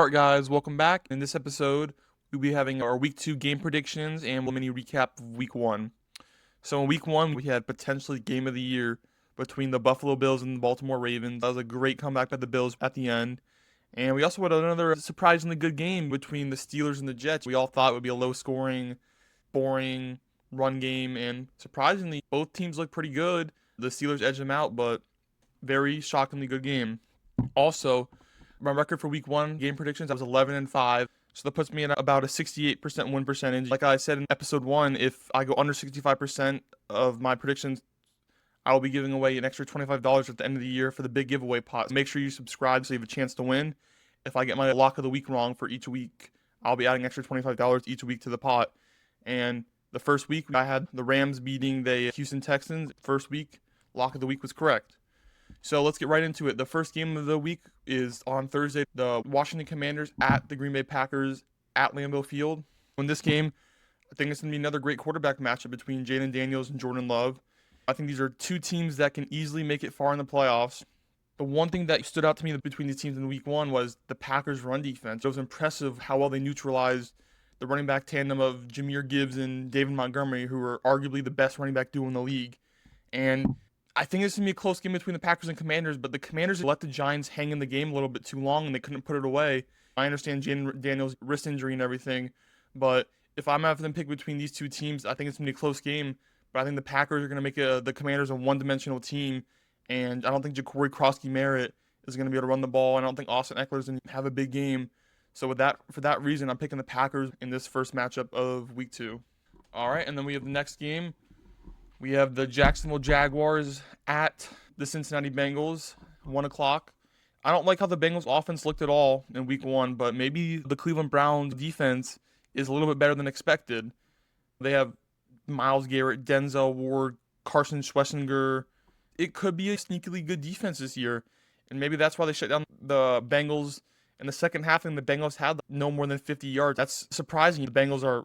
Alright guys, welcome back. In this episode, we'll be having our week 2 game predictions and a mini recap of week 1. So in week 1, we had potentially game of the year between the Buffalo Bills and the Baltimore Ravens. That was a great comeback by the Bills at the end. And we also had another surprisingly good game between the Steelers and the Jets. We all thought it would be a low-scoring, boring run game, and surprisingly, both teams looked pretty good. The Steelers edged them out, but very shockingly good game. Also, my record for week 1 game predictions, I was 11-5. So that puts me at about a 68% win percentage. Like I said in episode 1, if I go under 65% of my predictions, I will be giving away an extra $25 at the end of the year for the big giveaway pot. So make sure you subscribe so you have a chance to win. If I get my lock of the week wrong for each week, I'll be adding extra $25 each week to the pot. And the first week, I had the Rams beating the Houston Texans. First week, lock of the week was correct. So let's get right into it. The first game of the week is on Thursday. The Washington Commanders at the Green Bay Packers at Lambeau Field. In this game, I think it's going to be another great quarterback matchup between Jaden Daniels and Jordan Love. I think these are two teams that can easily make it far in the playoffs. The one thing that stood out to me between these teams in week 1 was the Packers' run defense. It was impressive how well they neutralized the running back tandem of Jahmyr Gibbs and David Montgomery, who are arguably the best running back duo in the league. And I think it's going to be a close game between the Packers and Commanders, but the Commanders let the Giants hang in the game a little bit too long, and they couldn't put it away. I understand Jaden Daniels' wrist injury and everything, but if I'm having them pick between these two teams, I think it's going to be a close game, but I think the Packers are going to make the Commanders a one-dimensional team, and I don't think Ja'Cory Krosky-Merritt is going to be able to run the ball, and I don't think Austin Eckler is going to have a big game. So for that reason, I'm picking the Packers in this first matchup of week 2. All right, and then we have the next game. We have the Jacksonville Jaguars at the Cincinnati Bengals, 1 o'clock. I don't like how the Bengals offense looked at all in week 1, but maybe the Cleveland Browns defense is a little bit better than expected. They have Myles Garrett, Denzel Ward, Carson Schwarzenegger. It could be a sneakily good defense this year, and maybe that's why they shut down the Bengals in the second half, and the Bengals had no more than 50 yards. That's surprising. The Bengals are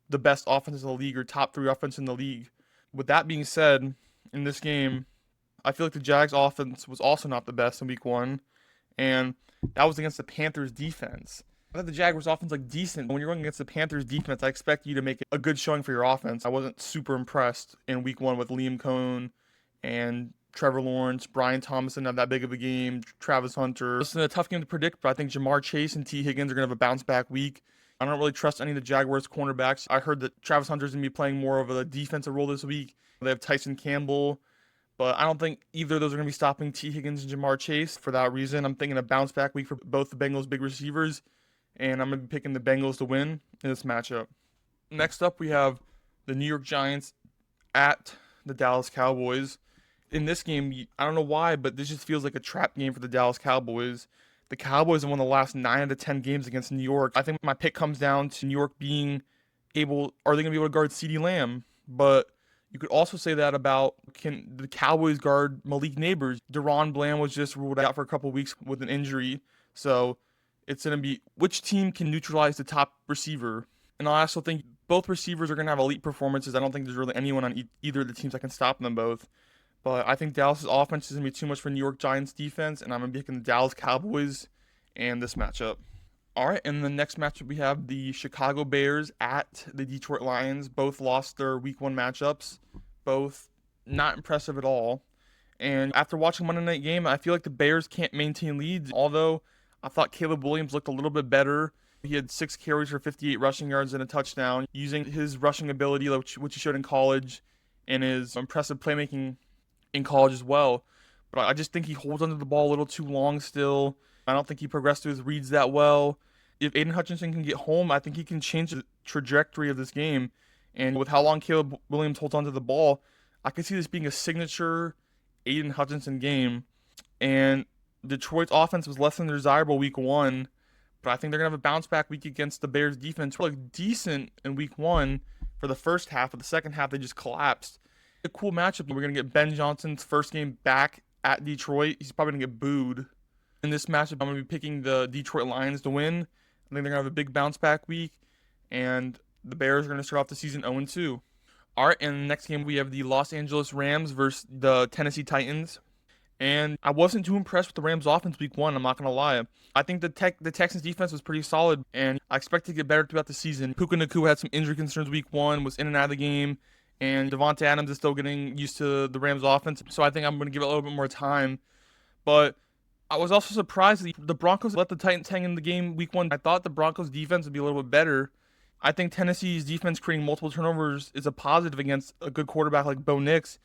the best offense in the league, or top 3 offense in the league. With that being said, in this game, I feel like the Jags offense was also not the best in week 1, and that was against the Panthers defense. I thought the Jaguars offense looked decent. When you're going against the Panthers defense, I expect you to make a good showing for your offense. I wasn't super impressed in week 1 with Liam Cohn and Trevor Lawrence. Brian Thomas didn't have that big of a game. Travis Hunter. This is a tough game to predict, but I think Jamar Chase and T. Higgins are going to have a bounce-back week. I don't really trust any of the Jaguars cornerbacks. I heard that Travis Hunter's going to be playing more of a defensive role this week. They have Tyson Campbell, but I don't think either of those are going to be stopping T. Higgins and Jamar Chase. For that reason, I'm thinking a bounce-back week for both the Bengals' big receivers, and I'm going to be picking the Bengals to win in this matchup. Next up, we have the New York Giants at the Dallas Cowboys. In this game, I don't know why, but this just feels like a trap game for the Dallas Cowboys. The Cowboys have won the last 9 out of 10 games against New York. I think my pick comes down to New York being able, are they going to be able to guard CeeDee Lamb? But you could also say that about, can the Cowboys guard Malik Neighbors? Deron Bland was just ruled out for a couple weeks with an injury. So it's going to be, which team can neutralize the top receiver? And I also think both receivers are going to have elite performances. I don't think there's really anyone on either of the teams that can stop them both. But I think Dallas' offense is going to be too much for New York Giants' defense, and I'm going to be picking the Dallas Cowboys in this matchup. All right, and the next matchup we have the Chicago Bears at the Detroit Lions. Both lost their week 1 matchups. Both not impressive at all. And after watching Monday Night Game, I feel like the Bears can't maintain leads, although I thought Caleb Williams looked a little bit better. He had 6 carries for 58 rushing yards and a touchdown, using his rushing ability, which he showed in college, and his impressive playmaking in college as well. But I just think he holds onto the ball a little too long still. I don't think he progressed through his reads that well. If Aiden Hutchinson can get home, I think he can change the trajectory of this game. And with how long Caleb Williams holds onto the ball, I can see this being a signature Aiden Hutchinson game. And Detroit's offense was less than desirable week 1, but I think they're going to have a bounce-back week against the Bears' defense. Looked decent in week 1 for the first half, but the second half they just collapsed. A cool matchup. We're going to get Ben Johnson's first game back at Detroit. He's probably going to get booed. In this matchup, I'm going to be picking the Detroit Lions to win. I think they're going to have a big bounce-back week, and the Bears are going to start off the season 0-2. All right, and the next game we have the Los Angeles Rams versus the Tennessee Titans. And I wasn't too impressed with the Rams offense week one, I'm not going to lie. I think the Texans defense was pretty solid, and I expect to get better throughout the season. Puka Nacua had some injury concerns week one, was in and out of the game, and Devontae Adams is still getting used to the Rams offense, so I think I'm going to give it a little bit more time. But I was also surprised that the Broncos let the Titans hang in the game week one. I thought the Broncos defense would be a little bit better. I think Tennessee's defense creating multiple turnovers is a positive against a good quarterback like Bo Nix.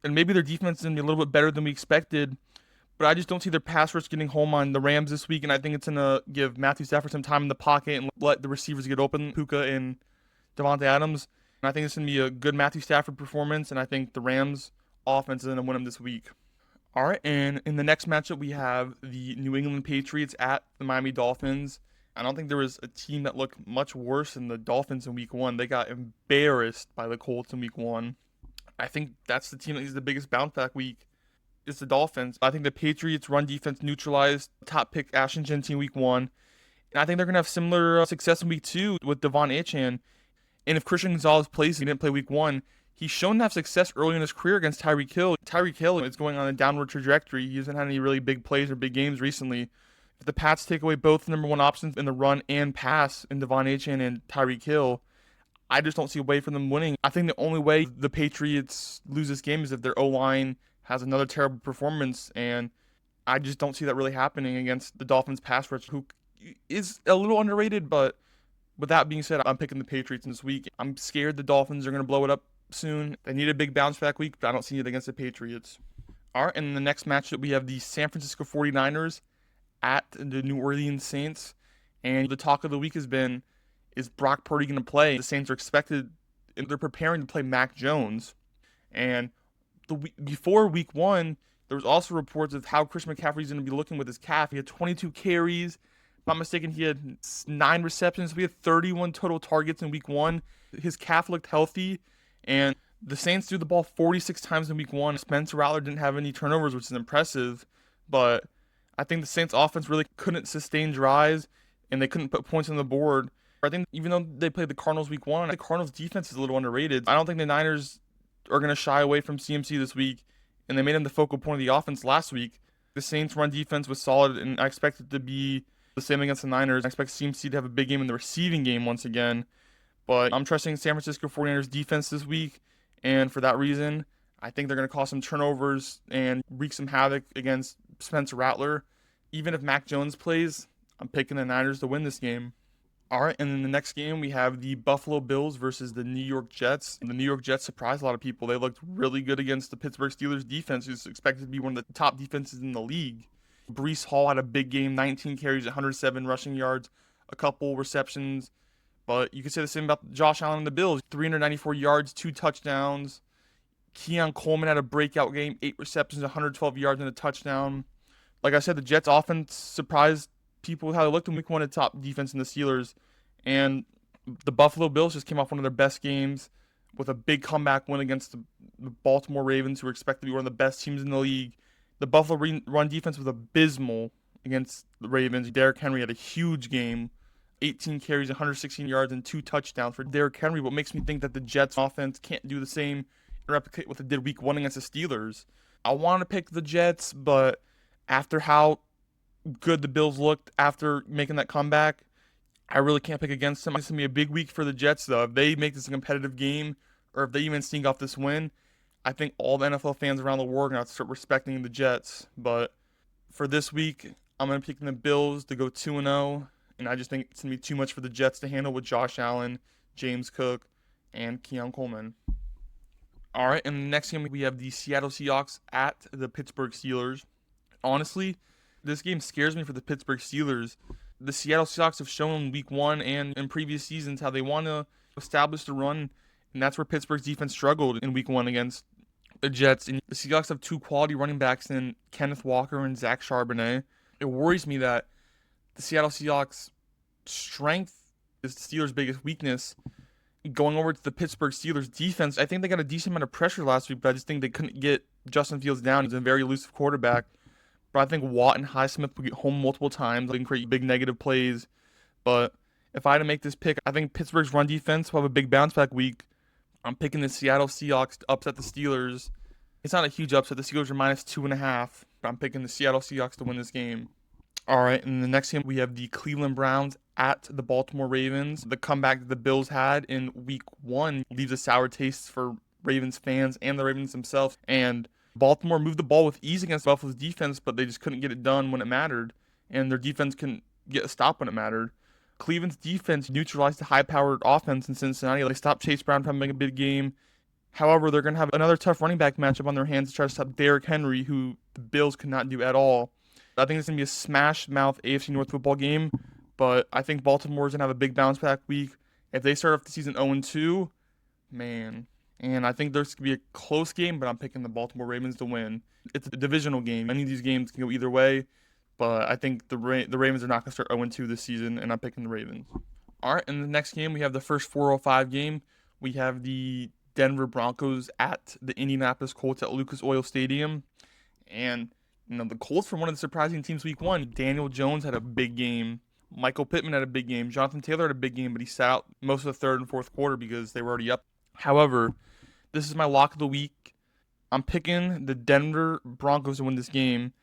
And maybe their defense is going to be a little bit better than we expected. But I just don't see their pass rush getting home on the Rams this week. And I think it's going to give Matthew Stafford some time in the pocket and let the receivers get open, Puka and Devontae Adams. And I think it's going to be a good Matthew Stafford performance. And I think the Rams offense is going to win them this week. All right, and in the next matchup, we have the New England Patriots at the Miami Dolphins. I don't think there was a team that looked much worse than the Dolphins in week one. They got embarrassed by the Colts in week one. I think that's the team that is the biggest bounce back week. It's the Dolphins. I think the Patriots run defense neutralized top pick Ashton Jeanty in week one. And I think they're going to have similar success in week two with Devon Achane. And if Christian Gonzalez plays, he didn't play week one, he's shown to have success early in his career against Tyreek Hill. Tyreek Hill is going on a downward trajectory. He hasn't had any really big plays or big games recently. If the Pats take away both number one options in the run and pass in Devon Achane and Tyreek Hill, I just don't see a way for them winning. I think the only way the Patriots lose this game is if their O-line has another terrible performance, and I just don't see that really happening against the Dolphins pass rush, who is a little underrated, but with that being said, I'm picking the Patriots this week. I'm scared the Dolphins are going to blow it up soon. They need a big bounce back week, but I don't see it against the Patriots. All right, and in the next matchup, we have the San Francisco 49ers at the New Orleans Saints, and the talk of the week has been, is Brock Purdy going to play? The Saints are expected, they're preparing to play Mac Jones. And before week one, there was also reports of how Christian McCaffrey's going to be looking with his calf. He had 22 carries. If I'm not mistaken, he had 9 receptions. We had 31 total targets in week one. His calf looked healthy. And the Saints threw the ball 46 times in week one. Spencer Rattler didn't have any turnovers, which is impressive. But I think the Saints offense really couldn't sustain drives, and they couldn't put points on the board. I think even though they played the Cardinals week one, the Cardinals defense is a little underrated. I don't think the Niners are going to shy away from CMC this week, and they made him the focal point of the offense last week. The Saints run defense was solid, and I expect it to be the same against the Niners. I expect CMC to have a big game in the receiving game once again. But I'm trusting San Francisco 49ers defense this week, and for that reason, I think they're going to cause some turnovers and wreak some havoc against Spencer Rattler. Even if Mac Jones plays, I'm picking the Niners to win this game. All right, and in the next game, we have the Buffalo Bills versus the New York Jets. The New York Jets surprised a lot of people. They looked really good against the Pittsburgh Steelers defense, who's expected to be one of the top defenses in the league. Breece Hall had a big game, 19 carries, 107 rushing yards, a couple receptions. But you could say the same about Josh Allen and the Bills. 394 yards, 2 touchdowns. Keon Coleman had a breakout game, 8 receptions, 112 yards, and a touchdown. Like I said, the Jets offense surprised people with how they looked in week one at top defense in the Steelers. And the Buffalo Bills just came off one of their best games with a big comeback win against the Baltimore Ravens, who are expected to be one of the best teams in the league. The Buffalo run defense was abysmal against the Ravens. Derrick Henry had a huge game, 18 carries, 116 yards, and 2 touchdowns for Derrick Henry. What makes me think that the Jets offense can't do the same and replicate what they did week one against the Steelers. I want to pick the Jets, but after how good the Bills looked after making that comeback, I really can't pick against them. It's going to be a big week for the Jets, though. If they make this a competitive game, or if they even sneak off this win, I think all the NFL fans around the world are going to start respecting the Jets. But for this week, I'm going to pick the Bills to go 2-0, and I just think it's going to be too much for the Jets to handle with Josh Allen, James Cook, and Keon Coleman. All right, and the next game we have the Seattle Seahawks at the Pittsburgh Steelers. Honestly, this game scares me for the Pittsburgh Steelers. The Seattle Seahawks have shown week one and in previous seasons how they want to establish the run, and that's where Pittsburgh's defense struggled in week one against the Jets. And the Seahawks have 2 quality running backs in Kenneth Walker and Zach Charbonnet. It worries me that the Seattle Seahawks' strength is the Steelers' biggest weakness. Going over to the Pittsburgh Steelers defense, I think they got a decent amount of pressure last week, but I just think they couldn't get Justin Fields down. He's a very elusive quarterback. But I think Watt and Highsmith will get home multiple times and create big negative plays. But if I had to make this pick, I think Pittsburgh's run defense will have a big bounce back week. I'm picking the Seattle Seahawks to upset the Steelers It's not a huge upset. The Seahawks are -2.5. But I'm picking the Seattle Seahawks to win this game. All right, and the next game we have the Cleveland Browns at the Baltimore Ravens. The comeback that the Bills had in Week 1 leaves a sour taste for Ravens fans and the Ravens themselves. And Baltimore moved the ball with ease against Buffalo's defense, but they just couldn't get it done when it mattered. And their defense couldn't get a stop when it mattered. Cleveland's defense neutralized the high-powered offense in Cincinnati. They stopped Chase Brown from having a big game. However, they're going to have another tough running back matchup on their hands to try to stop Derrick Henry, who the Bills could not do at all. I think it's going to be a smash-mouth AFC North football game, but I think Baltimore's going to have a big bounce-back week. If they start off the season 0-2, man. And I think there's going to be a close game, but I'm picking the Baltimore Ravens to win. It's a divisional game. Any of these games can go either way, but I think the Ravens are not going to start 0-2 this season, and I'm picking the Ravens. All right, in the next game, we have the first 4:05 game. We have the Denver Broncos at the Indianapolis Colts at Lucas Oil Stadium. And, the Colts were one of the surprising teams Week 1. Daniel Jones had a big game. Michael Pittman had a big game. Jonathan Taylor had a big game, but he sat out most of the third and fourth quarter because they were already up. However, this is my lock of the week. I'm picking the Denver Broncos to win this game,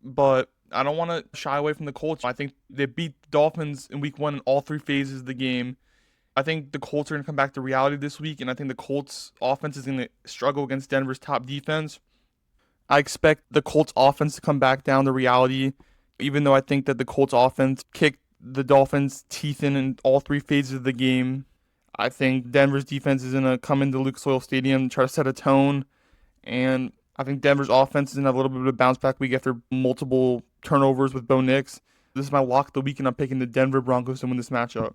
but I don't want to shy away from the Colts. I think they beat the Dolphins in Week 1 in all three phases of the game. I think the Colts are going to come back to reality this week, and I think the Colts offense is going to struggle against Denver's top defense. I expect the Colts offense to come back down to reality, even though I think that the Colts offense kicked the Dolphins' teeth in all three phases of the game. I think Denver's defense is going to come into Lucas Oil Stadium and try to set a tone, and I think Denver's offense is going to have a little bit of a bounce-back week after multiple turnovers with Bo Nix. This is my lock of the week, and I'm picking the Denver Broncos to win this matchup.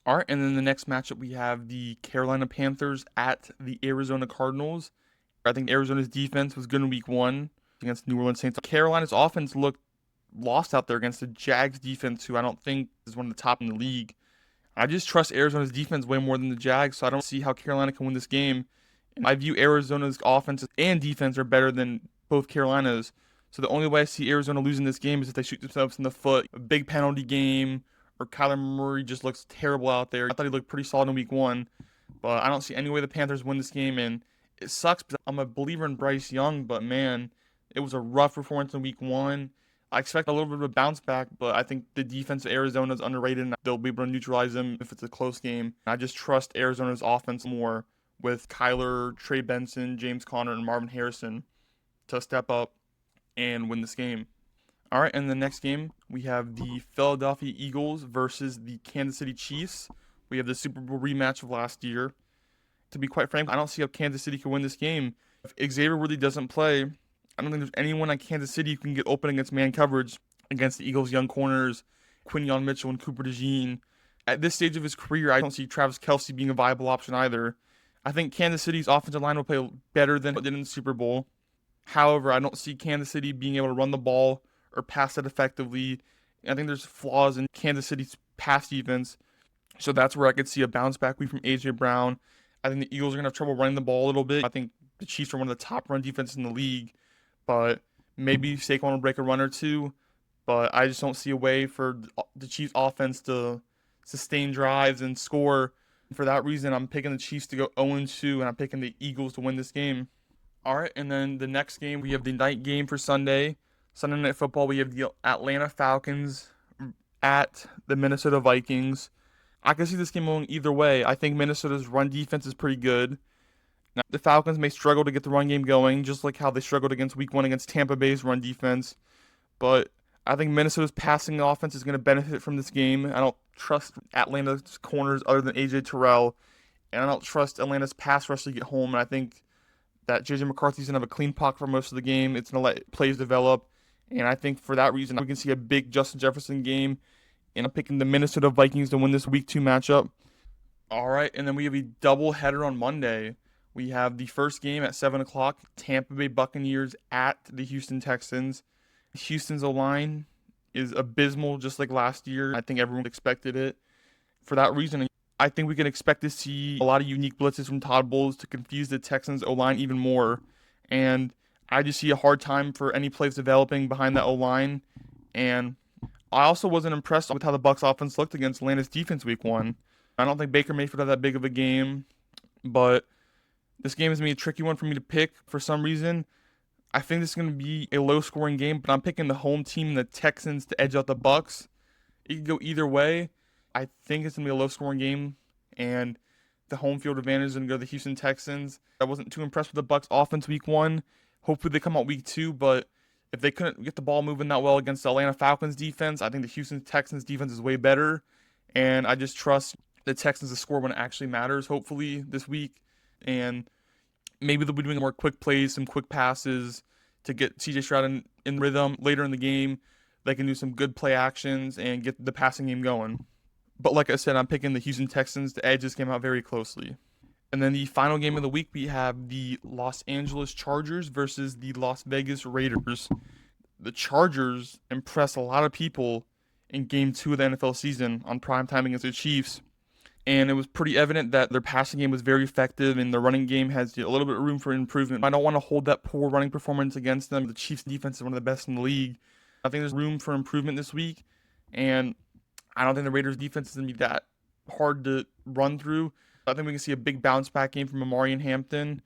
All right, and then the next matchup we have the Carolina Panthers at the Arizona Cardinals. I think Arizona's defense was good in Week 1 against the New Orleans Saints. Carolina's offense looked lost out there against the Jags defense, who I don't think is one of the top in the league. I just trust Arizona's defense way more than the Jags, so I don't see how Carolina can win this game. And I view Arizona's offense and defense are better than both Carolina's. So the only way I see Arizona losing this game is if they shoot themselves in the foot. A big penalty game, or Kyler Murray just looks terrible out there. I thought he looked pretty solid in Week 1, but I don't see any way the Panthers win this game, and it sucks because I'm a believer in Bryce Young, but man, it was a rough performance in Week 1. I expect a little bit of a bounce back, but I think the defense of Arizona is underrated, and they'll be able to neutralize them if it's a close game. I just trust Arizona's offense more with Kyler, Trey Benson, James Conner, and Marvin Harrison to step up and win this game. All right, and the next game, we have the Philadelphia Eagles versus the Kansas City Chiefs. We have the Super Bowl rematch of last year. To be quite frank, I don't see how Kansas City can win this game. If Xavier Worthy doesn't play, I don't think there's anyone on Kansas City who can get open against man coverage against the Eagles' young corners, Quinyon Mitchell and Cooper DeJean. At this stage of his career, I don't see Travis Kelce being a viable option either. I think Kansas City's offensive line will play better than it did in the Super Bowl. However, I don't see Kansas City being able to run the ball or pass it effectively. I think there's flaws in Kansas City's pass defense. So that's where I could see a bounce back week from A.J. Brown. I think the Eagles are going to have trouble running the ball a little bit. I think the Chiefs are one of the top run defenses in the league. But maybe Saquon will break a run or two. But I just don't see a way for the Chiefs offense to sustain drives and score. For that reason, I'm picking the Chiefs to go 0-2, and I'm picking the Eagles to win this game. All right, and then the next game, we have the night game for Sunday. Sunday Night Football, we have the Atlanta Falcons at the Minnesota Vikings. I can see this game going either way. I think Minnesota's run defense is pretty good. Now, the Falcons may struggle to get the run game going, just like how they struggled against Week 1 against Tampa Bay's run defense. But I think Minnesota's passing offense is going to benefit from this game. I don't trust Atlanta's corners other than A.J. Terrell. And I don't trust Atlanta's pass rush to get home. And I think that J.J. McCarthy's going to have a clean pocket for most of the game. It's going to let plays develop. And I think for that reason, we can see a big Justin Jefferson game. And I'm picking the Minnesota Vikings to win this Week 2 matchup. All right, and then we have a doubleheader on Monday. We have the first game at 7 o'clock, Tampa Bay Buccaneers at the Houston Texans. Houston's O-line is abysmal, just like last year. I think everyone expected it. For that reason, I think we can expect to see a lot of unique blitzes from Todd Bowles to confuse the Texans' O-line even more. And I just see a hard time for any plays developing behind that O-line. And I also wasn't impressed with how the Bucs offense looked against Atlanta's defense Week 1. I don't think Baker Mayfield had that big of a game, but this game is going to be a tricky one for me to pick for some reason. I think this is going to be a low-scoring game, but I'm picking the home team, the Texans, to edge out the Bucks. It could go either way. I think it's going to be a low-scoring game, and the home field advantage is going to go to the Houston Texans. I wasn't too impressed with the Bucks offense week 1. Hopefully they come out week 2, but if they couldn't get the ball moving that well against the Atlanta Falcons defense, I think the Houston Texans defense is way better, and I just trust the Texans to score when it actually matters, hopefully, this week. And maybe they'll be doing more quick plays, some quick passes to get CJ Stroud in rhythm later in the game. They can do some good play actions and get the passing game going. But like I said, I'm picking the Houston Texans to edge this game out very closely. And then the final game of the week, we have the Los Angeles Chargers versus the Las Vegas Raiders. The Chargers impressed a lot of people in Game 2 of the NFL season on primetime against the Chiefs. And it was pretty evident that their passing game was very effective and their running game has a little bit of room for improvement. I don't want to hold that poor running performance against them. The Chiefs' defense is one of the best in the league. I think there's room for improvement this week, and I don't think the Raiders' defense is going to be that hard to run through. I think we can see a big bounce-back game from Amari and Hampton,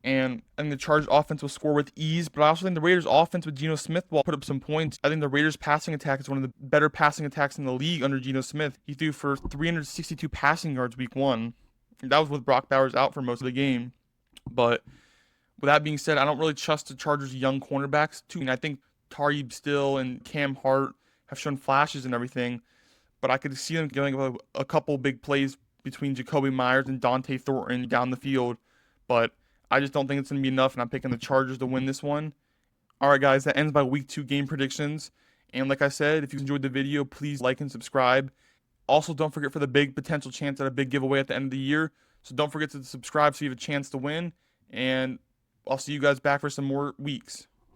and I think the Chargers' offense will score with ease, but I also think the Raiders' offense with Geno Smith will put up some points. I think the Raiders' passing attack is one of the better passing attacks in the league under Geno Smith. He threw for 362 passing yards week 1. That was with Brock Bowers out for most of the game. But with that being said, I don't really trust the Chargers' young cornerbacks too. And I think Tariq Still and Cam Hart have shown flashes and everything, but I could see them getting a couple big plays between Jacoby Myers and Dante Thornton down the field. But I just don't think it's going to be enough, and I'm picking the Chargers to win this one. All right, guys, that ends my Week 2 game predictions. And like I said, if you enjoyed the video, please like and subscribe. Also, don't forget for the big potential chance at a big giveaway at the end of the year. So don't forget to subscribe so you have a chance to win. And I'll see you guys back for some more weeks.